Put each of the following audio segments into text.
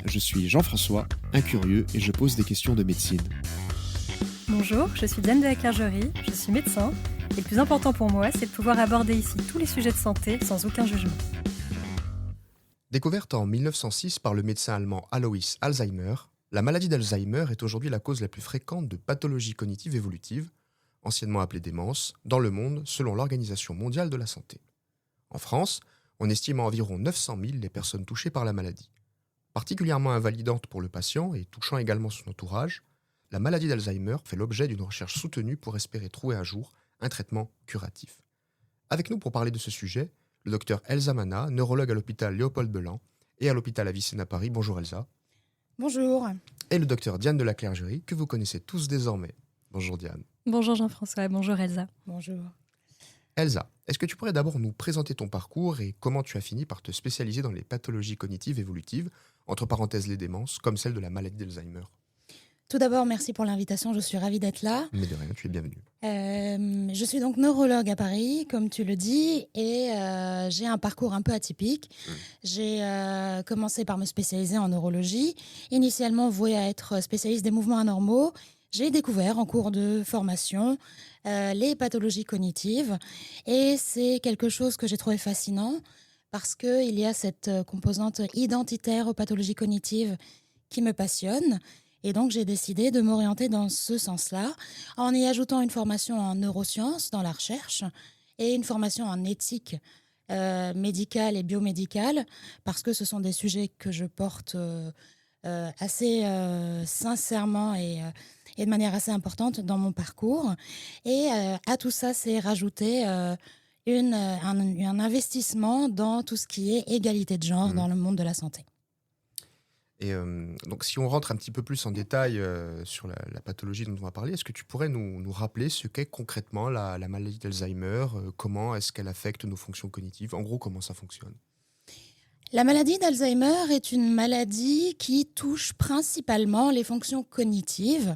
je suis Jean-François, un curieux et je pose des questions de médecine. Bonjour, je suis Diane de la Clergerie, je suis médecin et le plus important pour moi, c'est de pouvoir aborder ici tous les sujets de santé sans aucun jugement. Découverte en 1906 par le médecin allemand Alois Alzheimer, la maladie d'Alzheimer est aujourd'hui la cause la plus fréquente de pathologies cognitives évolutives, anciennement appelée démence, dans le monde selon l'Organisation mondiale de la santé. En France, on estime à environ 900 000 les personnes touchées par la maladie. Particulièrement invalidante pour le patient et touchant également son entourage, la maladie d'Alzheimer fait l'objet d'une recherche soutenue pour espérer trouver un jour un traitement curatif. Avec nous pour parler de ce sujet, le docteur Elsa Mana, neurologue à l'hôpital Léopold Belin et à l'hôpital Avicenne à Paris. Bonjour Elsa. Bonjour. Et le docteur Diane de la Clergerie, que vous connaissez tous désormais. Bonjour Diane. Bonjour Jean-François, bonjour Elsa. Bonjour. Elsa, est-ce que tu pourrais d'abord nous présenter ton parcours et comment tu as fini par te spécialiser dans les pathologies cognitives évolutives, entre parenthèses les démences, comme celle de la maladie d'Alzheimer? Tout d'abord, merci pour l'invitation, je suis ravie d'être là. Mais de rien, tu es bienvenue. Je suis donc neurologue à Paris, comme tu le dis, et j'ai un parcours un peu atypique. J'ai commencé par me spécialiser en neurologie, initialement vouée à être spécialiste des mouvements anormaux. J'ai découvert en cours de formation les pathologies cognitives, et c'est quelque chose que j'ai trouvé fascinant, parce qu'il y a cette composante identitaire aux pathologies cognitives qui me passionne. Et donc, j'ai décidé de m'orienter dans ce sens-là, en y ajoutant une formation en neurosciences, dans la recherche, et une formation en éthique médicale et biomédicale, parce que ce sont des sujets que je porte assez sincèrement et de manière assez importante dans mon parcours. Et à tout ça, c'est rajouter un investissement dans tout ce qui est égalité de genre dans le monde de la santé. Et donc, si on rentre un petit peu plus en détail sur la pathologie dont on va parler, est-ce que tu pourrais nous rappeler ce qu'est concrètement la maladie d'Alzheimer? Comment est-ce qu'elle affecte nos fonctions cognitives? En gros, comment ça fonctionne? La maladie d'Alzheimer est une maladie qui touche principalement les fonctions cognitives,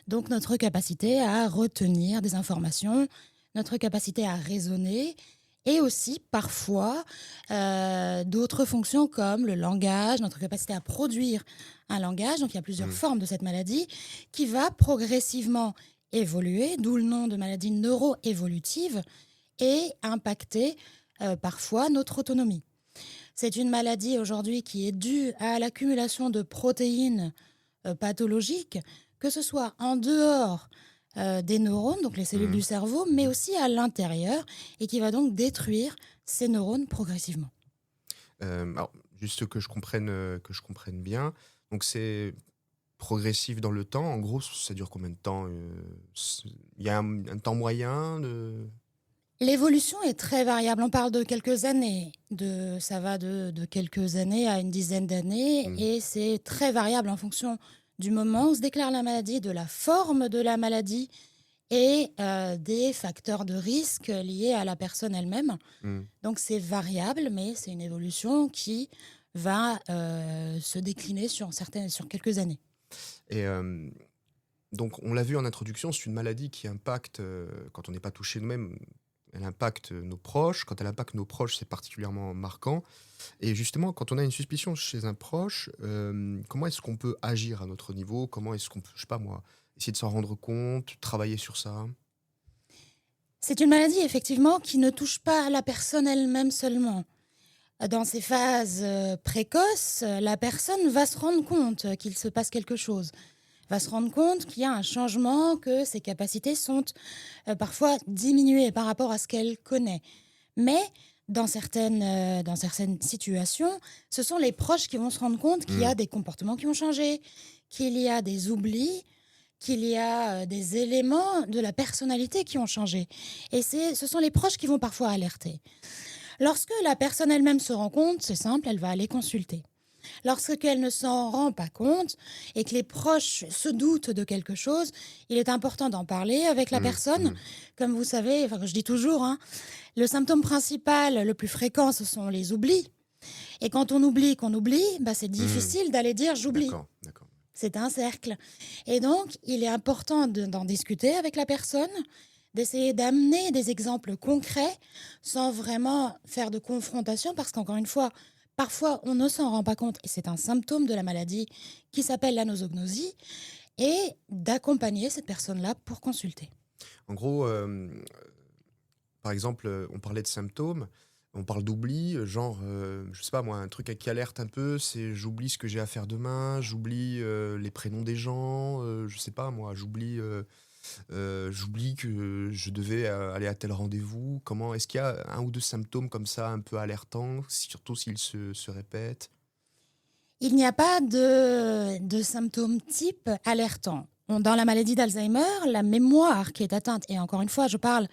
donc notre capacité à retenir des informations, notre capacité à raisonner, et aussi parfois d'autres fonctions comme le langage, notre capacité à produire un langage. Donc il y a plusieurs formes de cette maladie qui va progressivement évoluer, d'où le nom de maladie neuroévolutive, et impacter parfois notre autonomie. C'est une maladie aujourd'hui qui est due à l'accumulation de protéines pathologiques, que ce soit en dehors des neurones, donc les cellules du cerveau, mais aussi à l'intérieur, et qui va donc détruire ces neurones progressivement. Alors, juste que je comprenne bien, donc c'est progressif dans le temps. En gros, ça dure combien de temps? Il y a un temps moyen L'évolution est très variable. On parle de quelques années. Ça va de quelques années à une dizaine d'années, et c'est très variable en fonction du moment où se déclare la maladie, de la forme de la maladie et des facteurs de risque liés à la personne elle-même. Donc c'est variable, mais c'est une évolution qui va se décliner sur quelques années. Et donc, on l'a vu en introduction, c'est une maladie qui impacte, quand on n'est pas touché nous-mêmes, elle impacte nos proches. Quand elle impacte nos proches, c'est particulièrement marquant. Et justement, quand on a une suspicion chez un proche, comment est-ce qu'on peut agir à notre niveau? Comment est-ce qu'on peut, je sais pas moi, essayer de s'en rendre compte, travailler sur ça? C'est une maladie, effectivement, qui ne touche pas la personne elle-même seulement. Dans ces phases précoces, la personne va se rendre compte qu'il se passe quelque chose, va se rendre compte qu'il y a un changement, que ses capacités sont parfois diminuées par rapport à ce qu'elle connaît. Mais dans certaines situations, ce sont les proches qui vont se rendre compte qu'il y a des comportements qui ont changé, qu'il y a des oublis, qu'il y a des éléments de la personnalité qui ont changé. Et ce sont les proches qui vont parfois alerter. Lorsque la personne elle-même se rend compte, c'est simple, elle va aller consulter. Lorsqu'elle ne s'en rend pas compte et que les proches se doutent de quelque chose, il est important d'en parler avec la personne. Comme vous savez, je dis toujours, le symptôme principal, le plus fréquent, ce sont les oublis. Et quand on oublie qu'on oublie, c'est difficile d'aller dire « j'oublie ». D'accord. C'est un cercle. Et donc, il est important d'en discuter avec la personne, d'essayer d'amener des exemples concrets sans vraiment faire de confrontation, parce qu'encore une fois, Parfois, on ne s'en rend pas compte et c'est un symptôme de la maladie qui s'appelle la nosognosie et d'accompagner cette personne-là pour consulter. En gros, par exemple, on parlait de symptômes, on parle d'oubli, genre, je sais pas moi, un truc qui alerte un peu, c'est j'oublie ce que j'ai à faire demain, j'oublie les prénoms des gens, je sais pas moi, j'oublie que je devais aller à tel rendez-vous. Comment est-ce qu'il y a un ou deux symptômes comme ça un peu alertants, surtout s'ils se répètent? Il n'y a pas de symptômes type alertants. Dans la maladie d'Alzheimer, la mémoire qui est atteinte, et encore une fois, je parle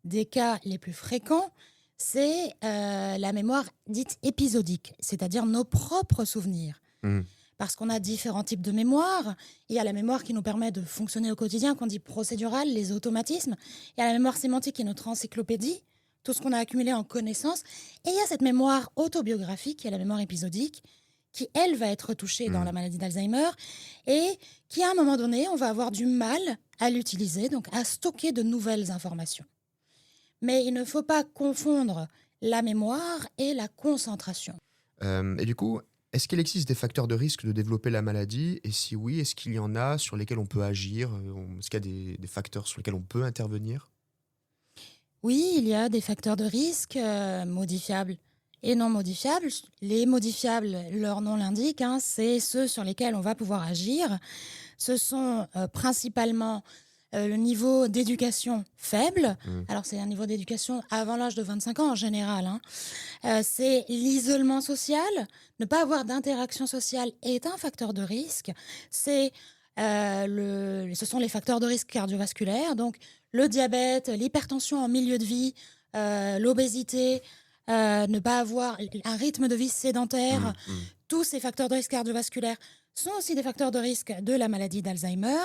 des cas les plus fréquents, c'est la mémoire dite épisodique, c'est-à-dire nos propres souvenirs. Mmh. Parce qu'on a différents types de mémoire. Il y a la mémoire qui nous permet de fonctionner au quotidien, qu'on dit procédurale, les automatismes. Il y a la mémoire sémantique qui est notre encyclopédie, tout ce qu'on a accumulé en connaissances. Et il y a cette mémoire autobiographique, qui est la mémoire épisodique, qui, elle, va être touchée dans Mmh. la maladie d'Alzheimer et qui, à un moment donné, on va avoir du mal à l'utiliser, donc à stocker de nouvelles informations. Mais il ne faut pas confondre la mémoire et la concentration. Et du coup, est-ce qu'il existe des facteurs de risque de développer la maladie? Et si oui, est-ce qu'il y en a sur lesquels on peut agir? Est-ce qu'il y a des facteurs sur lesquels on peut intervenir? Oui, il y a des facteurs de risque modifiables et non modifiables. Les modifiables, leur nom l'indique, hein, c'est ceux sur lesquels on va pouvoir agir. Ce sont principalement le niveau d'éducation faible. Mmh. Alors, c'est un niveau d'éducation avant l'âge de 25 ans en général, hein. C'est l'isolement social. Ne pas avoir d'interaction sociale est un facteur de risque. Ce sont les facteurs de risque cardiovasculaires, donc le diabète, l'hypertension en milieu de vie, l'obésité, ne pas avoir un rythme de vie sédentaire. Mmh, mmh. Tous ces facteurs de risque cardiovasculaires sont aussi des facteurs de risque de la maladie d'Alzheimer.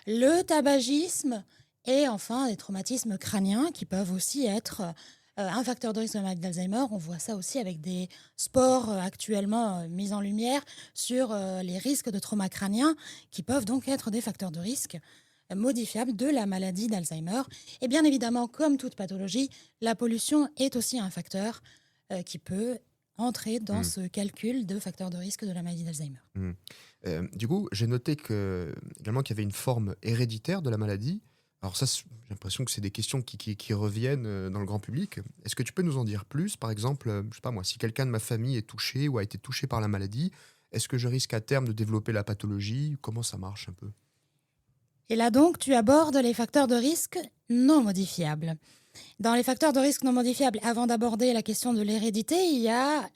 Le tabagisme et enfin les traumatismes crâniens qui peuvent aussi être un facteur de risque de la maladie d'Alzheimer. On voit ça aussi avec des sports actuellement mis en lumière sur les risques de trauma crânien qui peuvent donc être des facteurs de risque modifiables de la maladie d'Alzheimer. Et bien évidemment, comme toute pathologie, la pollution est aussi un facteur qui peut entrer dans Mmh. ce calcul de facteurs de risque de la maladie d'Alzheimer. Mmh. Du coup, j'ai noté également qu'il y avait une forme héréditaire de la maladie. Alors ça, j'ai l'impression que c'est des questions qui reviennent dans le grand public. Est-ce que tu peux nous en dire plus? Par exemple, je sais pas moi, si quelqu'un de ma famille est touché ou a été touché par la maladie, est-ce que je risque à terme de développer la pathologie? Comment ça marche un peu? Et là donc, tu abordes les facteurs de risque non modifiables. Dans les facteurs de risque non modifiables, avant d'aborder la question de l'hérédité, il y a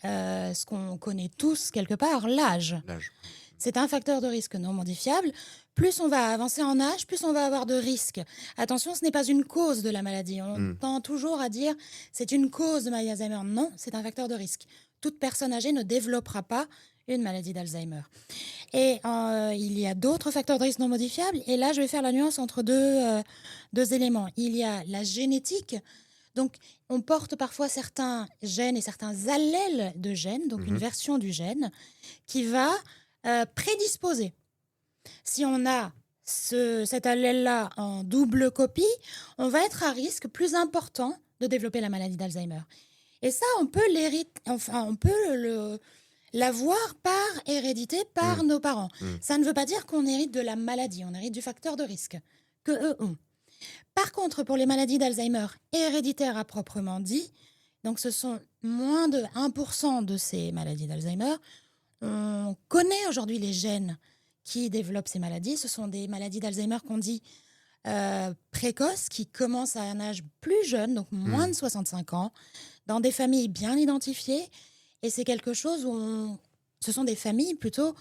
ce qu'on connaît tous quelque part, l'âge. L'âge. C'est un facteur de risque non modifiable. Plus on va avancer en âge, plus on va avoir de risques. Attention, ce n'est pas une cause de la maladie. On Mmh. tend toujours à dire c'est une cause de maladie d'Alzheimer. Non, c'est un facteur de risque. Toute personne âgée ne développera pas une maladie d'Alzheimer. Et il y a d'autres facteurs de risque non modifiables. Et là, je vais faire la nuance entre deux éléments. Il y a la génétique. Donc, on porte parfois certains gènes et certains allèles de gènes, donc une Mhm. version du gène, qui va prédisposer. Si on a cet allèle-là en double copie, on va être à risque plus important de développer la maladie d'Alzheimer. Et ça, on peut l'avoir par hérédité, par nos parents. Mm. Ça ne veut pas dire qu'on hérite de la maladie, on hérite du facteur de risque que eux ont. Par contre, pour les maladies d'Alzheimer héréditaires à proprement dit, donc ce sont moins de 1% de ces maladies d'Alzheimer, on connaît aujourd'hui les gènes qui développent ces maladies. Ce sont des maladies d'Alzheimer qu'on dit précoces, qui commencent à un âge plus jeune, donc moins de 65 ans, dans des familles bien identifiées. Et c'est quelque chose où ce sont des familles plutôt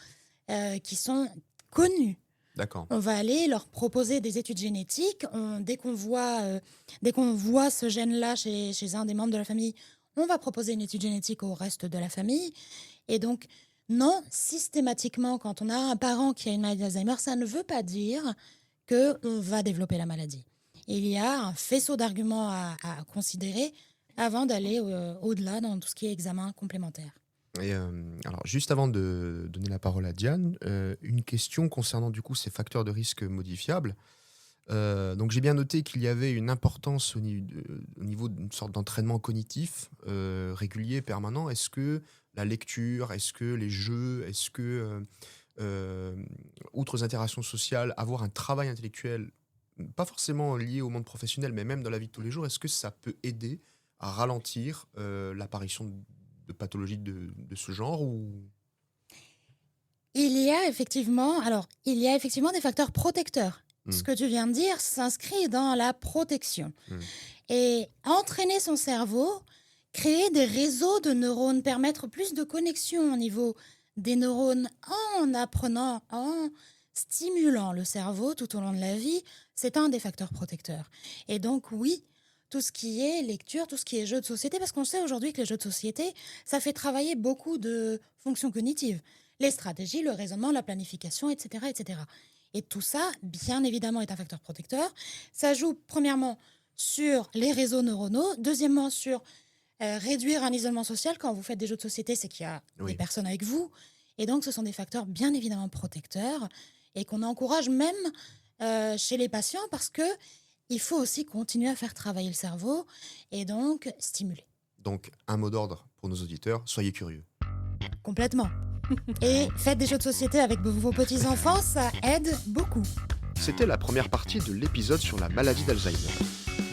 qui sont connues. D'accord. On va aller leur proposer des études génétiques. Dès qu'on voit ce gène-là chez un des membres de la famille, on va proposer une étude génétique au reste de la famille. Et donc, non, systématiquement, quand on a un parent qui a une maladie d'Alzheimer, ça ne veut pas dire qu'on va développer la maladie. Il y a un faisceau d'arguments à considérer avant d'aller au-delà dans tout ce qui est examen complémentaire. Et alors, juste avant de donner la parole à Diane, une question concernant du coup ces facteurs de risque modifiables. Donc j'ai bien noté qu'il y avait une importance au niveau d'une sorte d'entraînement cognitif régulier, permanent. Est-ce que la lecture, est-ce que les jeux, est-ce que, outre les interactions sociales, avoir un travail intellectuel, pas forcément lié au monde professionnel, mais même dans la vie de tous les jours, est-ce que ça peut aider à ralentir l'apparition de pathologies de ce genre ou... Il y a effectivement des facteurs protecteurs. Ce Hmm. que tu viens de dire s'inscrit dans la protection. Hmm. Et entraîner son cerveau, créer des réseaux de neurones, permettre plus de connexions au niveau des neurones en apprenant, en stimulant le cerveau tout au long de la vie, c'est un des facteurs protecteurs. Et donc oui, tout ce qui est lecture, tout ce qui est jeux de société, parce qu'on sait aujourd'hui que les jeux de société, ça fait travailler beaucoup de fonctions cognitives. Les stratégies, le raisonnement, la planification, etc., etc. Et tout ça, bien évidemment, est un facteur protecteur. Ça joue, premièrement, sur les réseaux neuronaux. Deuxièmement, sur réduire un isolement social. Quand vous faites des jeux de société, c'est qu'il y a Oui. des personnes avec vous. Et donc, ce sont des facteurs, bien évidemment, protecteurs et qu'on encourage même chez les patients parce que il faut aussi continuer à faire travailler le cerveau et donc stimuler. Donc, un mot d'ordre pour nos auditeurs, soyez curieux. Complètement. Et faites des jeux de société avec vos petits-enfants, ça aide beaucoup. C'était la première partie de l'épisode sur la maladie d'Alzheimer.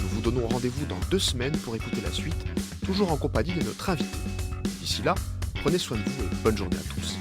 Nous vous donnons rendez-vous dans 2 semaines pour écouter la suite, toujours en compagnie de notre invité. D'ici là, prenez soin de vous et bonne journée à tous.